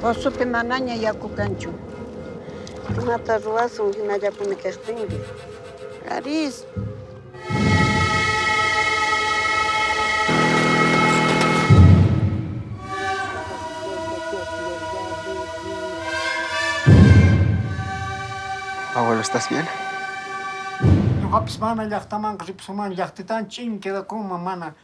Josupi manaña yaku kanchu. Imata ruwasun hinallapuni kaqtinri. Aris. Abuelo, ¿estás bien? Ñuqapis mana llaqtamanqa ripusumani llaqtitani chinkirakuma mana